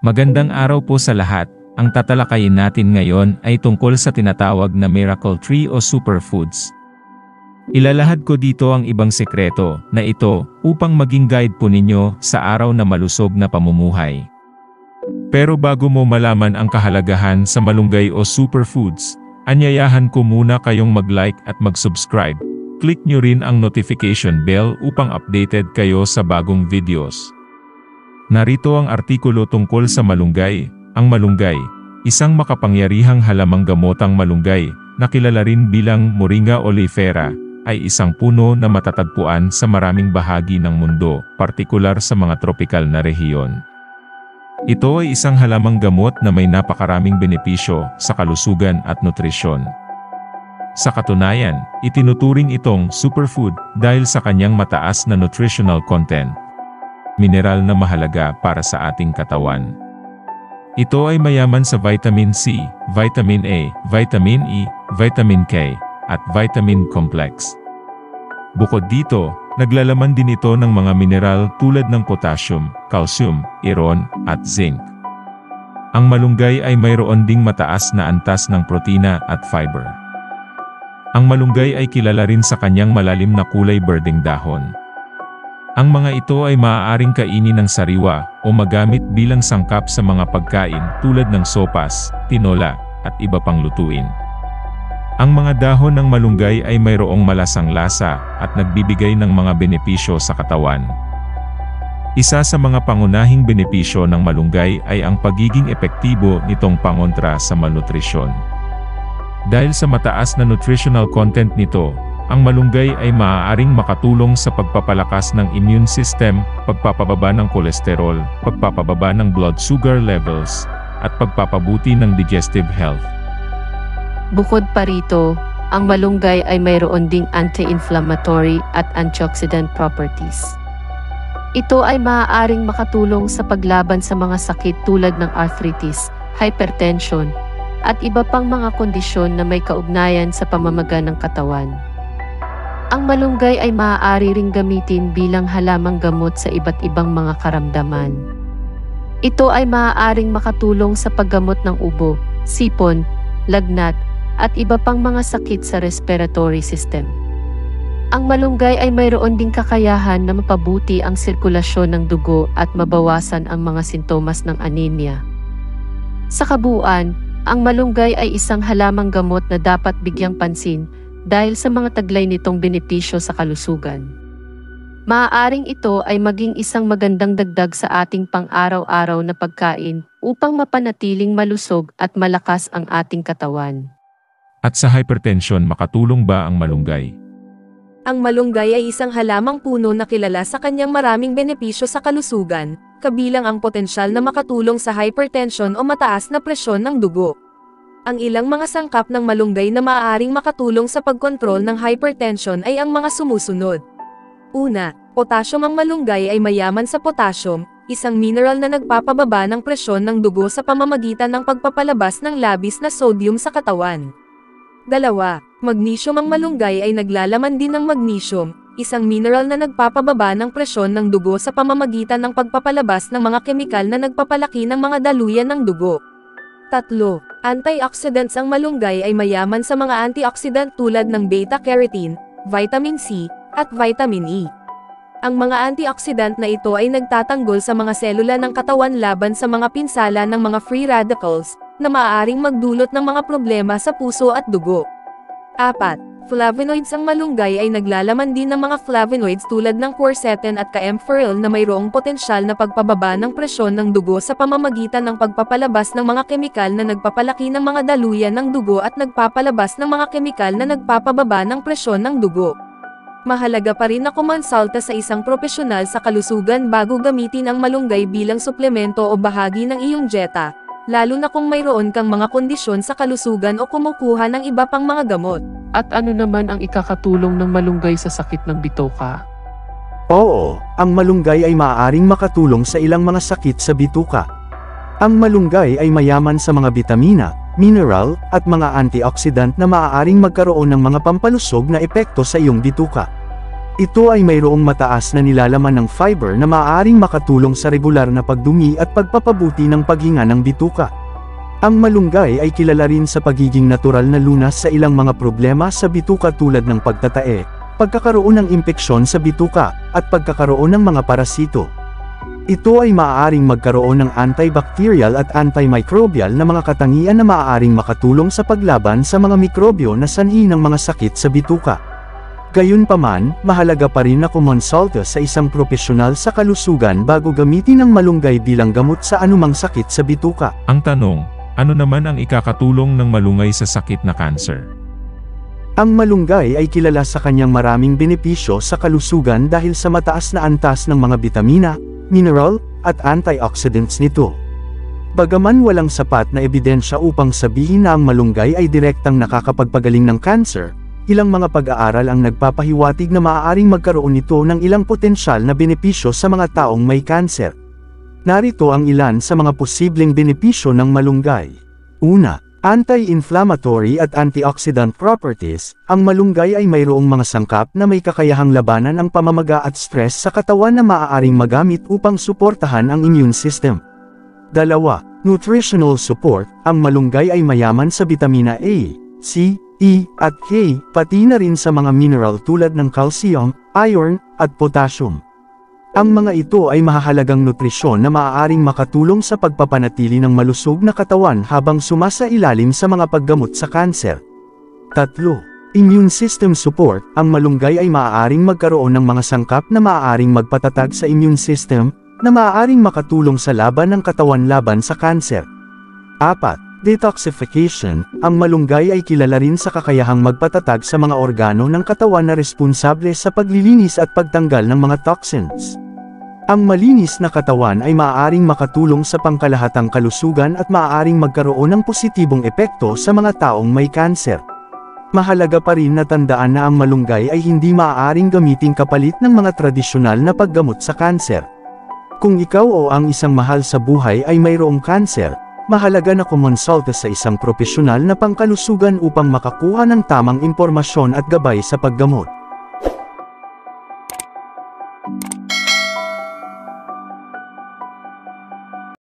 Magandang araw po sa lahat. Ang tatalakayin natin ngayon ay tungkol sa tinatawag na miracle tree o superfoods. Ilalahad ko dito ang ibang sekreto na ito upang maging guide po ninyo sa araw na malusog na pamumuhay. Pero bago mo malaman ang kahalagahan sa malunggay o superfoods, anyayahan ko muna kayong mag-like at mag-subscribe. Click nyo rin ang notification bell upang updated kayo sa bagong videos. Narito ang artikulo tungkol sa malunggay. Ang malunggay, isang makapangyarihang halamang gamotang malunggay, na kilala rin bilang Moringa oleifera, ay isang puno na matatagpuan sa maraming bahagi ng mundo, partikular sa mga tropikal na rehiyon. Ito ay isang halamang gamot na may napakaraming benepisyo sa kalusugan at nutrisyon. Sa katunayan, itinuturing itong superfood dahil sa kanyang mataas na nutritional content. Mineral na mahalaga para sa ating katawan. Ito ay mayaman sa vitamin C, vitamin A, vitamin E, vitamin K, at vitamin complex. Bukod dito, naglalaman din ito ng mga mineral tulad ng potassium, calcium, iron, at zinc. Ang malunggay ay mayroon ding mataas na antas ng protina at fiber. Ang malunggay ay kilala rin sa kanyang malalim na kulay berdeng dahon. Ang mga ito ay maaaring kainin ng sariwa o magamit bilang sangkap sa mga pagkain tulad ng sopas, tinola, at iba pang lutuin. Ang mga dahon ng malunggay ay mayroong malasang lasa at nagbibigay ng mga benepisyo sa katawan. Isa sa mga pangunahing benepisyo ng malunggay ay ang pagiging epektibo nitong pangontra sa malnutrisyon. Dahil sa mataas na nutritional content nito, ang malunggay ay maaaring makatulong sa pagpapalakas ng immune system, pagpapababa ng kolesterol, pagpapababa ng blood sugar levels, at pagpapabuti ng digestive health. Bukod pa rito, ang malunggay ay mayroon ding anti-inflammatory at antioxidant properties. Ito ay maaaring makatulong sa paglaban sa mga sakit tulad ng arthritis, hypertension, at iba pang mga kondisyon na may kaugnayan sa pamamaga ng katawan. Ang malunggay ay maaari ring gamitin bilang halamang gamot sa iba't ibang mga karamdaman. Ito ay maaaring makatulong sa paggamot ng ubo, sipon, lagnat, at iba pang mga sakit sa respiratory system. Ang malunggay ay mayroon ding kakayahan na mapabuti ang sirkulasyon ng dugo at mabawasan ang mga sintomas ng anemia. Sa kabuuan, ang malunggay ay isang halamang gamot na dapat bigyang pansin dahil sa mga taglay nitong benepisyo sa kalusugan. Maaaring ito ay maging isang magandang dagdag sa ating pang-araw-araw na pagkain upang mapanatiling malusog at malakas ang ating katawan. At sa hypertension, makatulong ba ang malunggay? Ang malunggay ay isang halamang puno na kilala sa kanyang maraming benepisyo sa kalusugan, kabilang ang potensyal na makatulong sa hypertension o mataas na presyon ng dugo. Ang ilang mga sangkap ng malunggay na maaaring makatulong sa pagkontrol ng hypertension ay ang mga sumusunod. Una, potassium. Ang malunggay ay mayaman sa potassium, isang mineral na nagpapababa ng presyon ng dugo sa pamamagitan ng pagpapalabas ng labis na sodium sa katawan. Dalawa, magnesium. Ang malunggay ay naglalaman din ng magnesium, isang mineral na nagpapababa ng presyon ng dugo sa pamamagitan ng pagpapalabas ng mga kemikal na nagpapalaki ng mga daluyan ng dugo. Tatlo, antioxidants. Ang malunggay ay mayaman sa mga antioxidant tulad ng beta-carotene, vitamin C, at vitamin E. Ang mga antioxidant na ito ay nagtatanggol sa mga selula ng katawan laban sa mga pinsala ng mga free radicals, na maaaring magdulot ng mga problema sa puso at dugo. 4. Flavonoids. Ang malunggay ay naglalaman din ng mga flavonoids tulad ng quercetin at kaempferol na mayroong potensyal na pagpababa ng presyon ng dugo sa pamamagitan ng pagpapalabas ng mga kemikal na nagpapalaki ng mga daluyan ng dugo at nagpapalabas ng mga kemikal na nagpapababa ng presyon ng dugo. Mahalaga pa rin na kumonsulta sa isang propesyonal sa kalusugan bago gamitin ang malunggay bilang suplemento o bahagi ng iyong dieta, lalo na kung mayroon kang mga kondisyon sa kalusugan o kumukuha ng iba pang mga gamot. At ano naman ang ikakatulong ng malunggay sa sakit ng bituka? Oo, ang malunggay ay maaaring makatulong sa ilang mga sakit sa bituka. Ang malunggay ay mayaman sa mga bitamina, mineral, at mga antioxidant na maaaring magkaroon ng mga pampalusog na epekto sa iyong bituka. Ito ay mayroong mataas na nilalaman ng fiber na maaaring makatulong sa regular na pagdumi at pagpapabuti ng paghinga ng bituka. Ang malunggay ay kilala rin sa pagiging natural na lunas sa ilang mga problema sa bituka tulad ng pagtatae, pagkakaroon ng impeksyon sa bituka, at pagkakaroon ng mga parasito. Ito ay maaaring magkaroon ng antibacterial at antimicrobial na mga katangian na maaaring makatulong sa paglaban sa mga mikrobyo na sanhi ng mga sakit sa bituka. Gayunpaman, mahalaga pa rin na kumonsulta sa isang propesyonal sa kalusugan bago gamitin ang malunggay bilang gamot sa anumang sakit sa bituka. Ang tanong, ano naman ang ikakatulong ng malunggay sa sakit na cancer? Ang malunggay ay kilala sa kanyang maraming benepisyo sa kalusugan dahil sa mataas na antas ng mga bitamina, mineral, at antioxidants nito. Bagaman walang sapat na ebidensya upang sabihin na ang malunggay ay direktang nakakapagpagaling ng cancer, ilang mga pag-aaral ang nagpapahiwatig na maaaring magkaroon nito ng ilang potensyal na benepisyo sa mga taong may cancer. Narito ang ilan sa mga posibleng benepisyo ng malunggay. Una, anti-inflammatory at antioxidant properties. Ang malunggay ay mayroong mga sangkap na may kakayahang labanan ang pamamaga at stress sa katawan na maaaring magamit upang suportahan ang immune system. Dalawa, nutritional support. Ang malunggay ay mayaman sa bitamina A, C, E, at K, pati na rin sa mga mineral tulad ng calcium, iron, at potassium. Ang mga ito ay mahahalagang nutrisyon na maaaring makatulong sa pagpapanatili ng malusog na katawan habang sumasailalim sa mga paggamot sa kanser. Tatlo, immune system support. Ang malunggay ay maaaring magkaroon ng mga sangkap na maaaring magpatatag sa immune system, na maaaring makatulong sa laban ng katawan laban sa kanser. Apat, detoxification. Ang malunggay ay kilala rin sa kakayahang magpatatag sa mga organo ng katawan na responsable sa paglilinis at pagtanggal ng mga toxins. Ang malinis na katawan ay maaaring makatulong sa pangkalahatang kalusugan at maaaring magkaroon ng positibong epekto sa mga taong may kanser. Mahalaga pa rin na tandaan na ang malunggay ay hindi maaaring gamitin kapalit ng mga tradisyonal na paggamot sa kanser. Kung ikaw o ang isang mahal sa buhay ay mayroong kanser, mahalaga na kumonsulta sa isang propesyonal na pangkalusugan upang makakuha ng tamang impormasyon at gabay sa paggamot.